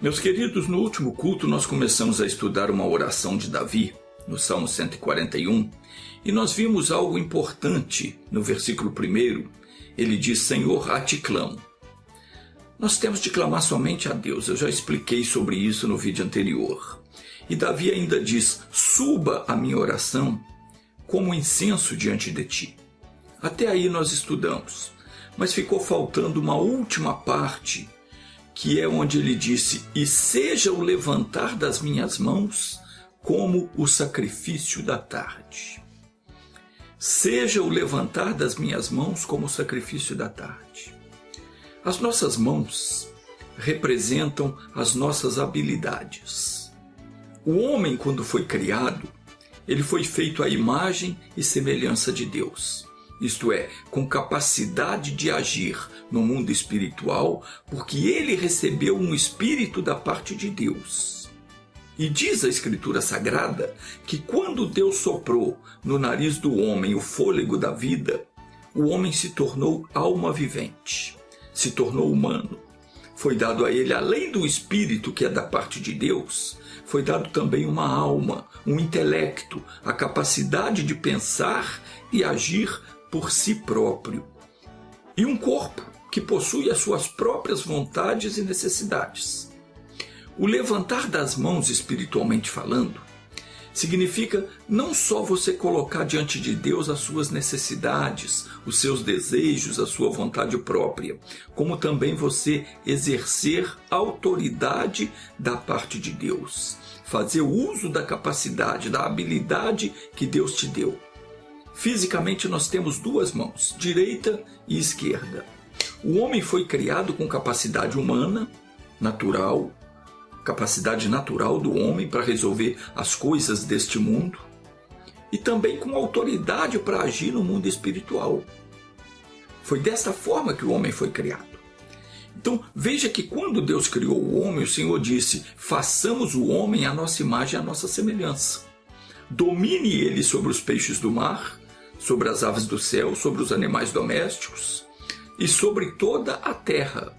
Meus queridos, no último culto nós começamos a estudar uma oração de Davi, no Salmo 141, e nós vimos algo importante no versículo 1. Ele diz: Senhor, a ti clamo. Nós temos de clamar somente a Deus, eu já expliquei sobre isso no vídeo anterior. E Davi ainda diz: suba a minha oração como incenso diante de ti. Até aí nós estudamos, mas ficou faltando uma última parte, que é onde ele disse: e seja o levantar das minhas mãos como o sacrifício da tarde. Seja o levantar das minhas mãos como o sacrifício da tarde. As nossas mãos representam as nossas habilidades. O homem, quando foi criado, ele foi feito à imagem e semelhança de Deus. Isto é, com capacidade de agir no mundo espiritual, porque ele recebeu um espírito da parte de Deus. E diz a Escritura Sagrada que quando Deus soprou no nariz do homem o fôlego da vida, o homem se tornou alma vivente, se tornou humano. Foi dado a ele, além do espírito que é da parte de Deus, foi dado também uma alma, um intelecto, a capacidade de pensar e agir por si próprio, e um corpo que possui as suas próprias vontades e necessidades. O levantar das mãos, espiritualmente falando, significa não só você colocar diante de Deus as suas necessidades, os seus desejos, a sua vontade própria, como também você exercer autoridade da parte de Deus, fazer uso da capacidade, da habilidade que Deus te deu. Fisicamente nós temos duas mãos, direita e esquerda. O homem foi criado com capacidade humana, natural, capacidade natural do homem para resolver as coisas deste mundo, e também com autoridade para agir no mundo espiritual. Foi desta forma que o homem foi criado. Então veja que quando Deus criou o homem, o Senhor disse: façamos o homem à nossa imagem e à nossa semelhança. Domine ele sobre os peixes do mar, sobre as aves do céu, sobre os animais domésticos e sobre toda a terra,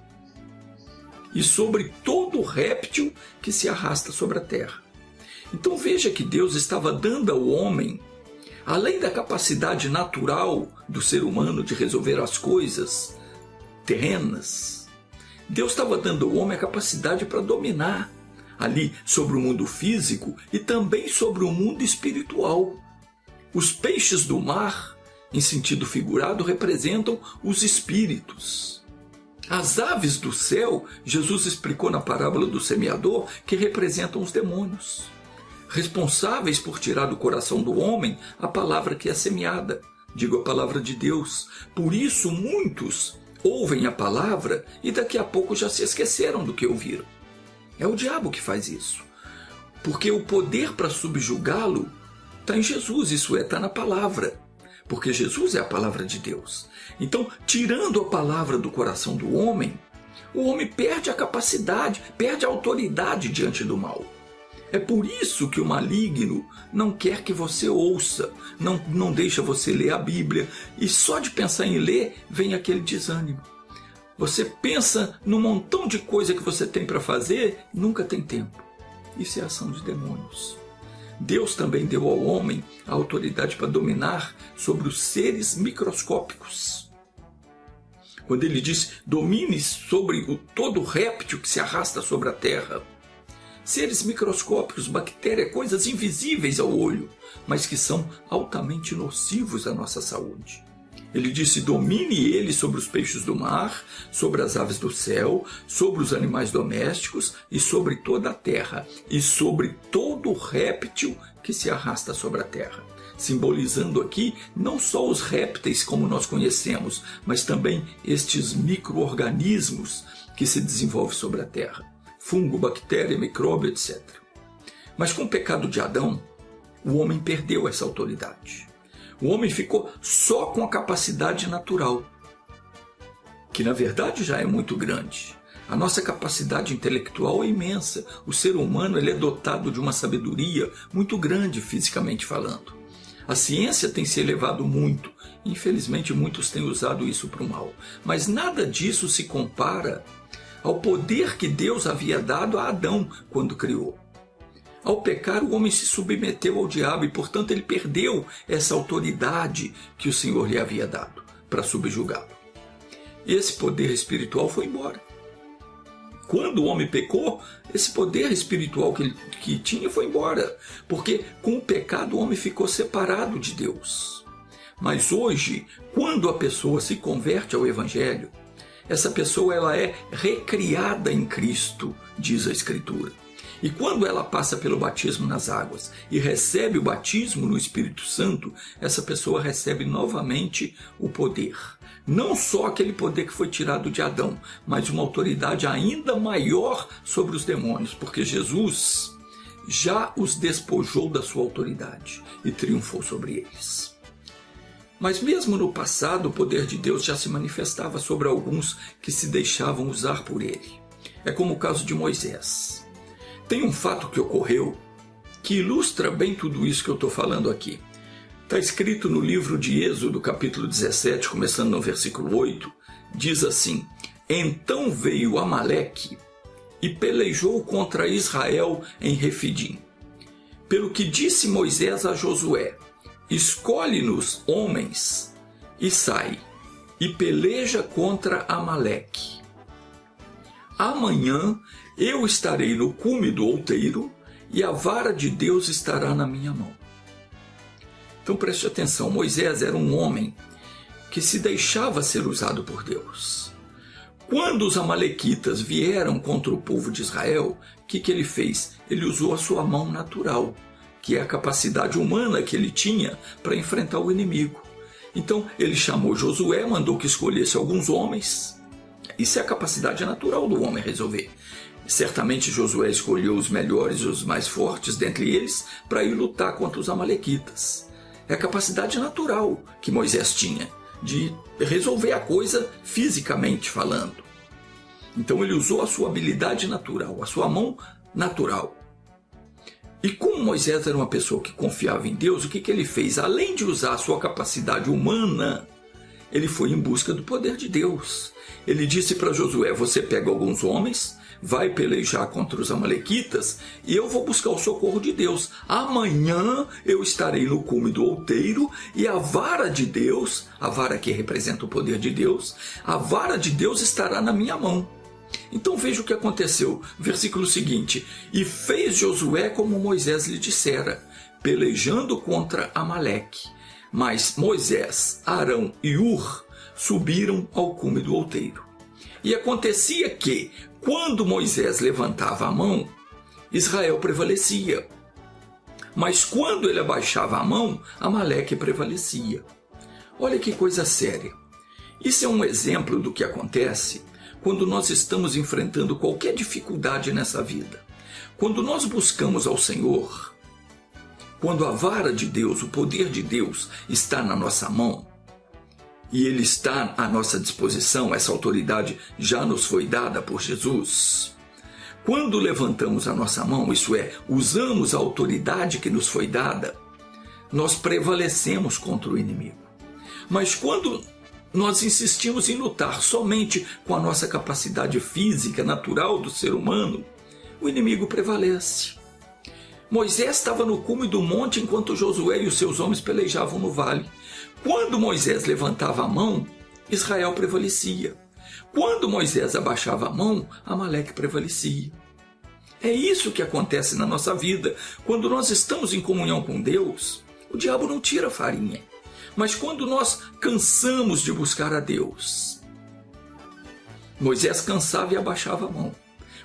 e sobre todo réptil que se arrasta sobre a terra. Então veja que Deus estava dando ao homem, além da capacidade natural do ser humano de resolver as coisas terrenas, Deus estava dando ao homem a capacidade para dominar ali sobre o mundo físico e também sobre o mundo espiritual. Os peixes do mar, em sentido figurado, representam os espíritos. As aves do céu, Jesus explicou na parábola do semeador, que representam os demônios, responsáveis por tirar do coração do homem a palavra que é semeada, digo, a palavra de Deus. Por isso muitos ouvem a palavra e daqui a pouco já se esqueceram do que ouviram. É o diabo que faz isso, porque o poder para subjugá-lo está em Jesus, isso é, está na palavra, porque Jesus é a palavra de Deus. Então, tirando a palavra do coração do homem, o homem perde a capacidade, perde a autoridade diante do mal. É por isso que o maligno não quer que você ouça, não deixa você ler a Bíblia, e só de pensar em ler vem aquele desânimo. Você pensa num montão de coisa que você tem para fazer, nunca tem tempo. Isso é ação de demônios. Deus também deu ao homem a autoridade para dominar sobre os seres microscópicos. Quando ele diz: domine sobre todo réptil que se arrasta sobre a terra. Seres microscópicos, bactérias, coisas invisíveis ao olho, mas que são altamente nocivos à nossa saúde. Ele disse: domine ele sobre os peixes do mar, sobre as aves do céu, sobre os animais domésticos e sobre toda a terra, e sobre todo réptil que se arrasta sobre a terra. Simbolizando aqui não só os répteis como nós conhecemos, mas também estes micro-organismos que se desenvolvem sobre a terra. Fungo, bactéria, micróbio, etc. Mas com o pecado de Adão, o homem perdeu essa autoridade. O homem ficou só com a capacidade natural, que na verdade já é muito grande. A nossa capacidade intelectual é imensa. O ser humano ele é dotado de uma sabedoria muito grande fisicamente falando. A ciência tem se elevado muito. Infelizmente, muitos têm usado isso para o mal. Mas nada disso se compara ao poder que Deus havia dado a Adão quando criou. Ao pecar, o homem se submeteu ao diabo e, portanto, ele perdeu essa autoridade que o Senhor lhe havia dado para subjugá-lo. Esse poder espiritual foi embora. Quando o homem pecou, esse poder espiritual que tinha foi embora, porque com o pecado o homem ficou separado de Deus. Mas hoje, quando a pessoa se converte ao Evangelho, essa pessoa ela é recriada em Cristo, diz a Escritura. E quando ela passa pelo batismo nas águas e recebe o batismo no Espírito Santo, essa pessoa recebe novamente o poder. Não só aquele poder que foi tirado de Adão, mas uma autoridade ainda maior sobre os demônios, porque Jesus já os despojou da sua autoridade e triunfou sobre eles. Mas mesmo no passado, o poder de Deus já se manifestava sobre alguns que se deixavam usar por ele. É como o caso de Moisés. Tem um fato que ocorreu que ilustra bem tudo isso que eu estou falando aqui. Está escrito no livro de Êxodo, capítulo 17, começando no versículo 8, diz assim: Então veio Amaleque e pelejou contra Israel em Refidim. Pelo que disse Moisés a Josué: Escolhe-nos homens e sai, e peleja contra Amaleque. Amanhã eu estarei no cume do outeiro, e a vara de Deus estará na minha mão. Então preste atenção, Moisés era um homem que se deixava ser usado por Deus. Quando os amalequitas vieram contra o povo de Israel, o que ele fez? Ele usou a sua mão natural, que é a capacidade humana que ele tinha para enfrentar o inimigo. Então ele chamou Josué, mandou que escolhesse alguns homens. Isso é a capacidade natural do homem resolver. Certamente Josué escolheu os melhores e os mais fortes dentre eles para ir lutar contra os amalequitas. É a capacidade natural que Moisés tinha de resolver a coisa fisicamente falando. Então ele usou a sua habilidade natural, a sua mão natural. E como Moisés era uma pessoa que confiava em Deus, o que ele fez? Além de usar a sua capacidade humana, ele foi em busca do poder de Deus. Ele disse para Josué: você pega alguns homens, vai pelejar contra os amalequitas e eu vou buscar o socorro de Deus. Amanhã eu estarei no cume do outeiro e a vara de Deus, a vara que representa o poder de Deus, a vara de Deus estará na minha mão. Então veja o que aconteceu. Versículo seguinte: e fez Josué como Moisés lhe dissera, pelejando contra Amaleque. Mas Moisés, Arão e Ur subiram ao cume do outeiro. E acontecia que, quando Moisés levantava a mão, Israel prevalecia. Mas quando ele abaixava a mão, Amaleque prevalecia. Olha que coisa séria. Isso é um exemplo do que acontece quando nós estamos enfrentando qualquer dificuldade nessa vida. Quando nós buscamos ao Senhor, quando a vara de Deus, o poder de Deus está na nossa mão, e Ele está à nossa disposição, essa autoridade já nos foi dada por Jesus. Quando levantamos a nossa mão, isso é, usamos a autoridade que nos foi dada, nós prevalecemos contra o inimigo. Mas quando nós insistimos em lutar somente com a nossa capacidade física, natural do ser humano, o inimigo prevalece. Moisés estava no cume do monte enquanto Josué e os seus homens pelejavam no vale. Quando Moisés levantava a mão, Israel prevalecia. Quando Moisés abaixava a mão, Amaleque prevalecia. É isso que acontece na nossa vida. Quando nós estamos em comunhão com Deus, o diabo não tira a farinha. Mas quando nós cansamos de buscar a Deus, Moisés cansava e abaixava a mão.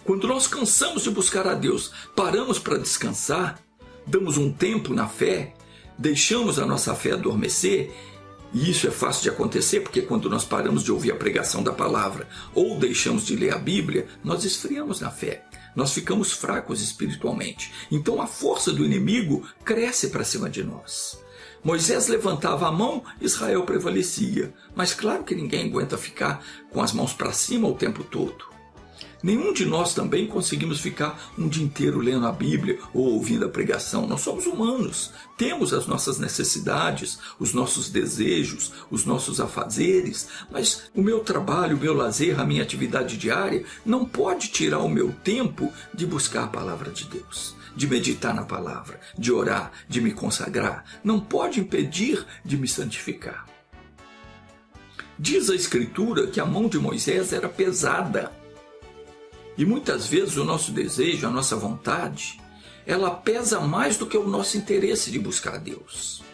Quando nós cansamos de buscar a Deus, paramos para descansar, damos um tempo na fé, deixamos a nossa fé adormecer, e isso é fácil de acontecer porque quando nós paramos de ouvir a pregação da palavra ou deixamos de ler a Bíblia, nós esfriamos na fé, nós ficamos fracos espiritualmente. Então a força do inimigo cresce para cima de nós. Moisés levantava a mão, Israel prevalecia, mas claro que ninguém aguenta ficar com as mãos para cima o tempo todo. Nenhum de nós também conseguimos ficar um dia inteiro lendo a Bíblia ou ouvindo a pregação. Nós somos humanos, temos as nossas necessidades, os nossos desejos, os nossos afazeres, mas o meu trabalho, o meu lazer, a minha atividade diária não pode tirar o meu tempo de buscar a palavra de Deus, de meditar na palavra, de orar, de me consagrar. Não pode impedir de me santificar. Diz a Escritura que a mão de Moisés era pesada. E muitas vezes o nosso desejo, a nossa vontade, ela pesa mais do que o nosso interesse de buscar a Deus.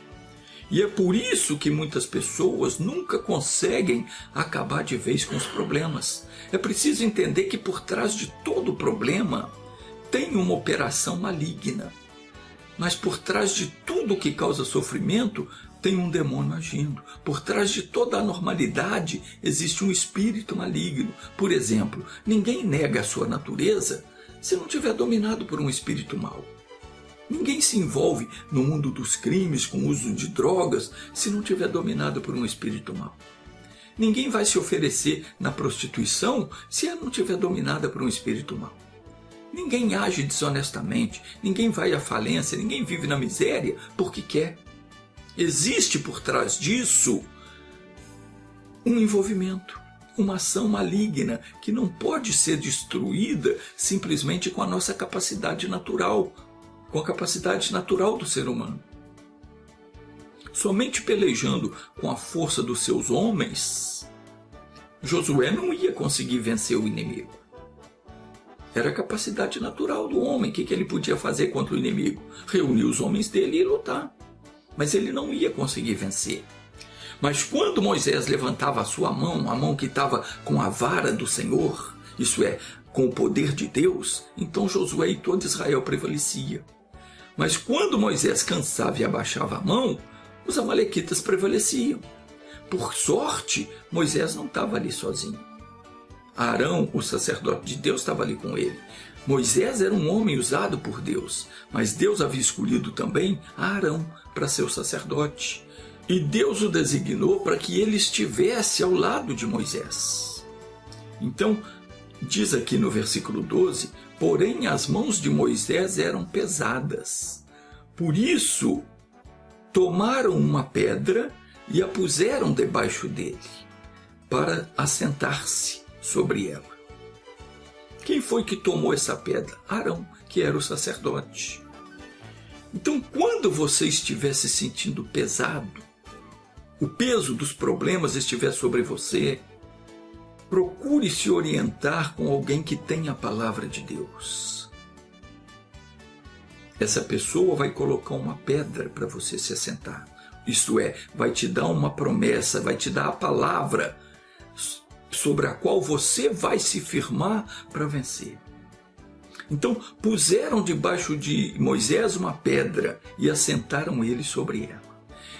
E é por isso que muitas pessoas nunca conseguem acabar de vez com os problemas. É preciso entender que por trás de todo problema tem uma operação maligna. Mas por trás de tudo que causa sofrimento tem um demônio agindo. Por trás de toda a normalidade existe um espírito maligno. Por exemplo, ninguém nega a sua natureza se não tiver dominado por um espírito mau. Ninguém se envolve no mundo dos crimes com o uso de drogas se não tiver dominado por um espírito mau. Ninguém vai se oferecer na prostituição se ela não tiver dominada por um espírito mau. Ninguém age desonestamente, ninguém vai à falência, ninguém vive na miséria porque quer. Existe por trás disso um envolvimento, uma ação maligna que não pode ser destruída simplesmente com a nossa capacidade natural, com a capacidade natural do ser humano. Somente pelejando com a força dos seus homens, Josué não ia conseguir vencer o inimigo. Era a capacidade natural do homem. O que ele podia fazer contra o inimigo? Reunir os homens dele e lutar. Mas ele não ia conseguir vencer. Mas quando Moisés levantava a sua mão, a mão que estava com a vara do Senhor, isso é, com o poder de Deus, então Josué e todo Israel prevalecia. Mas quando Moisés cansava e abaixava a mão, os amalequitas prevaleciam. Por sorte, Moisés não estava ali sozinho. Arão, o sacerdote de Deus, estava ali com ele. Moisés era um homem usado por Deus, mas Deus havia escolhido também Arão para ser o sacerdote. E Deus o designou para que ele estivesse ao lado de Moisés. Então, diz aqui no versículo 12, porém as mãos de Moisés eram pesadas. Por isso, tomaram uma pedra e a puseram debaixo dele, para assentar-se sobre ela. Quem foi que tomou essa pedra? Arão, que era o sacerdote. Então, quando você estiver se sentindo pesado, o peso dos problemas estiver sobre você, procure se orientar com alguém que tenha a palavra de Deus. Essa pessoa vai colocar uma pedra para você se assentar. Isto é, vai te dar uma promessa, vai te dar a palavra sobre a qual você vai se firmar para vencer. Então, puseram debaixo de Moisés uma pedra e assentaram ele sobre ela.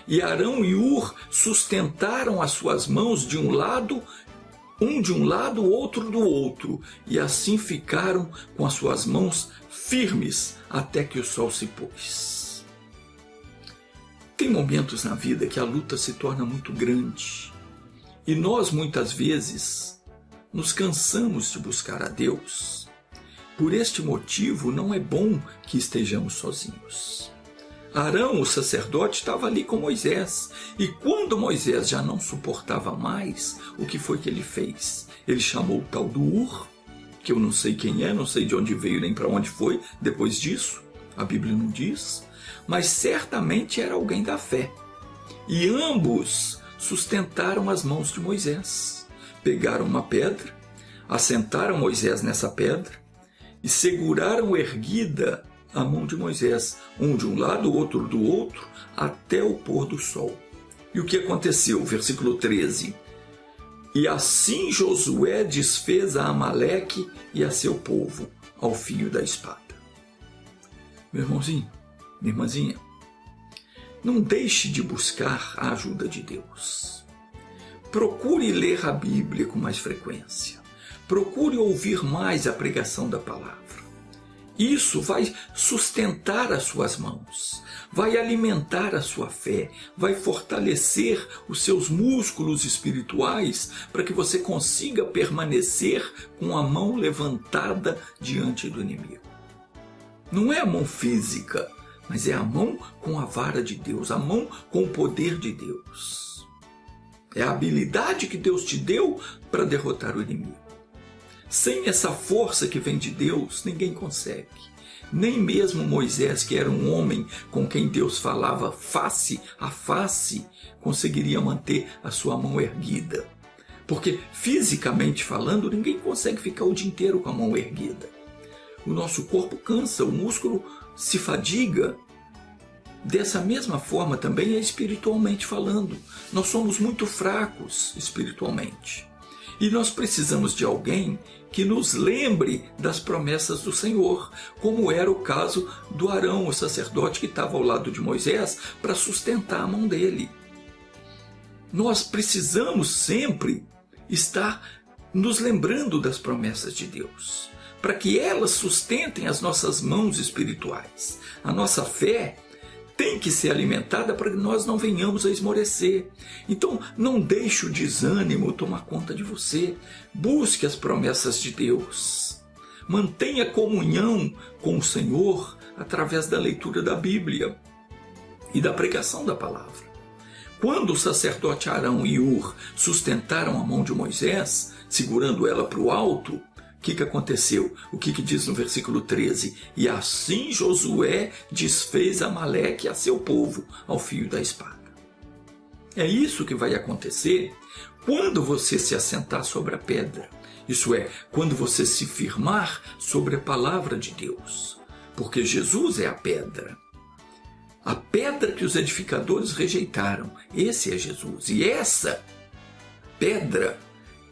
E Arão e Hur sustentaram as suas mãos de um lado, outro do outro, e assim ficaram com as suas mãos firmes até que o sol se pôs. Tem momentos na vida que a luta se torna muito grande. E nós, muitas vezes, nos cansamos de buscar a Deus. Por este motivo, não é bom que estejamos sozinhos. Arão, o sacerdote, estava ali com Moisés. E quando Moisés já não suportava mais, o que foi que ele fez? Ele chamou o tal do Hur, que eu não sei quem é, não sei de onde veio nem para onde foi depois disso. A Bíblia não diz. Mas certamente era alguém da fé. E ambos sustentaram as mãos de Moisés. Pegaram uma pedra, assentaram Moisés nessa pedra e seguraram erguida a mão de Moisés, um de um lado, outro do outro, até o pôr do sol. E o que aconteceu? Versículo 13. E assim Josué desfez a Amaleque e a seu povo ao fio da espada. Meu irmãozinho, minha irmãzinha, não deixe de buscar a ajuda de Deus. Procure ler a Bíblia com mais frequência. Procure ouvir mais a pregação da palavra. Isso vai sustentar as suas mãos, vai alimentar a sua fé, vai fortalecer os seus músculos espirituais para que você consiga permanecer com a mão levantada diante do inimigo. Não é a mão física, mas é a mão com a vara de Deus, a mão com o poder de Deus. É a habilidade que Deus te deu para derrotar o inimigo. Sem essa força que vem de Deus, ninguém consegue. Nem mesmo Moisés, que era um homem com quem Deus falava face a face, conseguiria manter a sua mão erguida. Porque, fisicamente falando, ninguém consegue ficar o dia inteiro com a mão erguida. O nosso corpo cansa, o músculo se fadiga. Dessa mesma forma também é espiritualmente falando. Nós somos muito fracos espiritualmente. E nós precisamos de alguém que nos lembre das promessas do Senhor, como era o caso do Arão, o sacerdote que estava ao lado de Moisés, para sustentar a mão dele. Nós precisamos sempre estar nos lembrando das promessas de Deus, para que elas sustentem as nossas mãos espirituais. A nossa fé tem que ser alimentada para que nós não venhamos a esmorecer. Então, não deixe o desânimo tomar conta de você. Busque as promessas de Deus. Mantenha comunhão com o Senhor através da leitura da Bíblia e da pregação da palavra. Quando o sacerdote Arão e Hur sustentaram a mão de Moisés, segurando ela para o alto, o que aconteceu? O que diz no versículo 13? E assim Josué desfez Amaleque a seu povo ao fio da espada. É isso que vai acontecer quando você se assentar sobre a pedra. Isso é, quando você se firmar sobre a palavra de Deus. Porque Jesus é a pedra. A pedra que os edificadores rejeitaram. Esse é Jesus. E essa pedra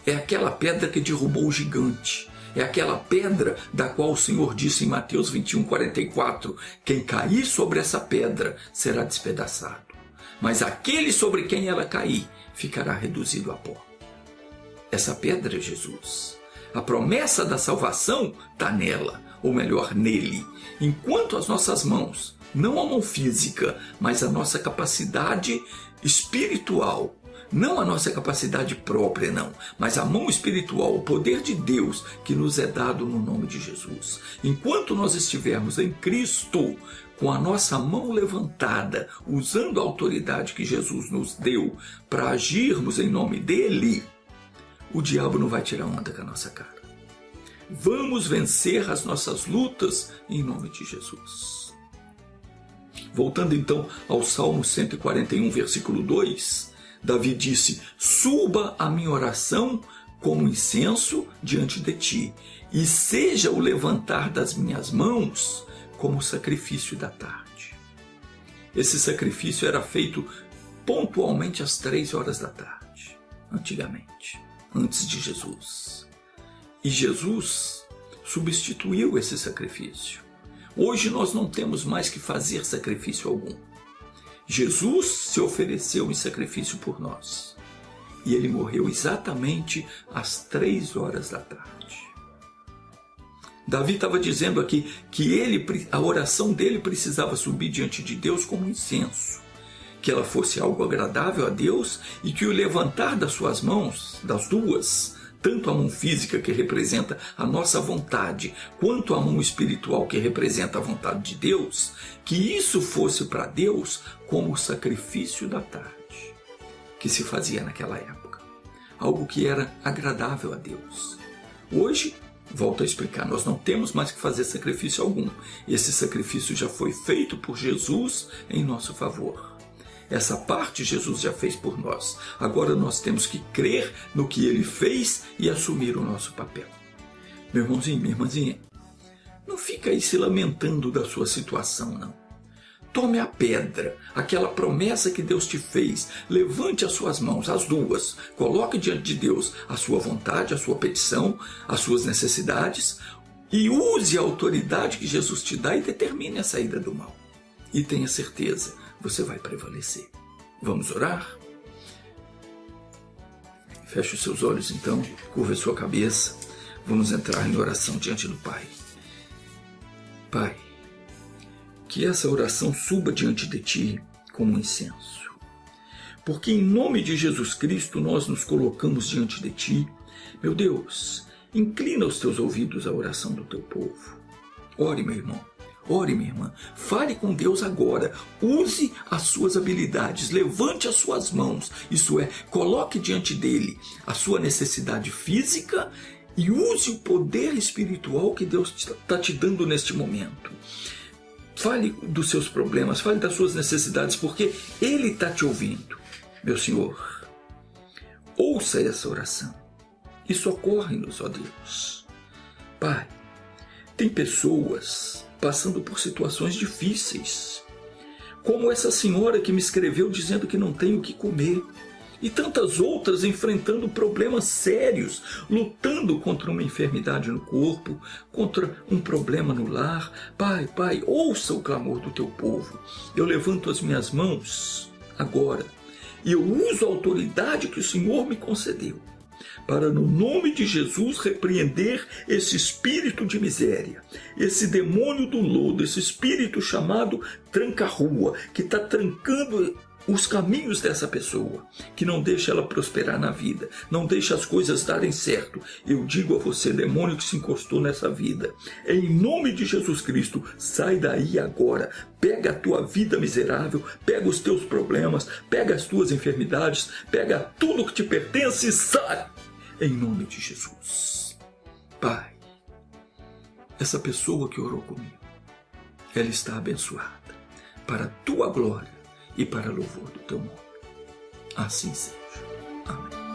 é aquela pedra que derrubou o gigante. É aquela pedra da qual o Senhor disse em Mateus 21:44, quem cair sobre essa pedra será despedaçado, mas aquele sobre quem ela cair ficará reduzido a pó. Essa pedra é Jesus. A promessa da salvação está nela, ou melhor, nele. Enquanto as nossas mãos, não a mão física, mas a nossa capacidade espiritual, não a nossa capacidade própria, não, mas a mão espiritual, o poder de Deus que nos é dado no nome de Jesus. Enquanto nós estivermos em Cristo, com a nossa mão levantada, usando a autoridade que Jesus nos deu para agirmos em nome dele, o diabo não vai tirar onda com a nossa cara. Vamos vencer as nossas lutas em nome de Jesus. Voltando então ao Salmo 141, versículo 2, Davi disse, suba a minha oração como incenso diante de ti, e seja o levantar das minhas mãos como o sacrifício da tarde. Esse sacrifício era feito pontualmente às 3 horas da tarde, antigamente, antes de Jesus. E Jesus substituiu esse sacrifício. Hoje nós não temos mais que fazer sacrifício algum. Jesus se ofereceu em sacrifício por nós. E ele morreu exatamente às 3 horas da tarde. Davi estava dizendo aqui que a oração dele precisava subir diante de Deus como incenso. Que ela fosse algo agradável a Deus e que o levantar das suas mãos, das duas, tanto a mão física que representa a nossa vontade, quanto a mão espiritual que representa a vontade de Deus, que isso fosse para Deus como o sacrifício da tarde, que se fazia naquela época. Algo que era agradável a Deus. Hoje, volto a explicar, nós não temos mais que fazer sacrifício algum. Esse sacrifício já foi feito por Jesus em nosso favor. Essa parte Jesus já fez por nós. Agora nós temos que crer no que ele fez e assumir o nosso papel. Meu irmãozinho, minha irmãzinha, não fica aí se lamentando da sua situação, não. Tome a pedra, aquela promessa que Deus te fez, levante as suas mãos, as duas, coloque diante de Deus a sua vontade, a sua petição, as suas necessidades e use a autoridade que Jesus te dá e determine a saída do mal. E tenha certeza, você vai prevalecer. Vamos orar? Feche os seus olhos então, curva a sua cabeça. Vamos entrar em oração diante do Pai. Pai, que essa oração suba diante de Ti como um incenso. Porque em nome de Jesus Cristo nós nos colocamos diante de Ti. Meu Deus, inclina os Teus ouvidos à oração do Teu povo. Ore, meu irmão. Ore, minha irmã. Fale com Deus agora. Use as suas habilidades. Levante as suas mãos. Isso é, coloque diante dele a sua necessidade física e use o poder espiritual que Deus está te dando neste momento. Fale dos seus problemas, fale das suas necessidades, porque Ele está te ouvindo. Meu Senhor, ouça essa oração e socorre-nos, ó Deus. Pai, tem pessoas passando por situações difíceis, como essa senhora que me escreveu dizendo que não tem o que comer, e tantas outras enfrentando problemas sérios, lutando contra uma enfermidade no corpo, contra um problema no lar. Pai, ouça o clamor do teu povo. Eu levanto as minhas mãos agora e eu uso a autoridade que o Senhor me concedeu para, no nome de Jesus, repreender esse espírito de miséria, esse demônio do lodo, esse espírito chamado tranca-rua, que está trancando os caminhos dessa pessoa, que não deixa ela prosperar na vida, não deixa as coisas darem certo. Eu digo a você, demônio que se encostou nessa vida, em nome de Jesus Cristo, sai daí agora, pega a tua vida miserável, pega os teus problemas, pega as tuas enfermidades, pega tudo que te pertence e sai, em nome de Jesus. Pai, essa pessoa que orou comigo, ela está abençoada, para a tua glória e para louvor do teu nome. Assim seja. Amém.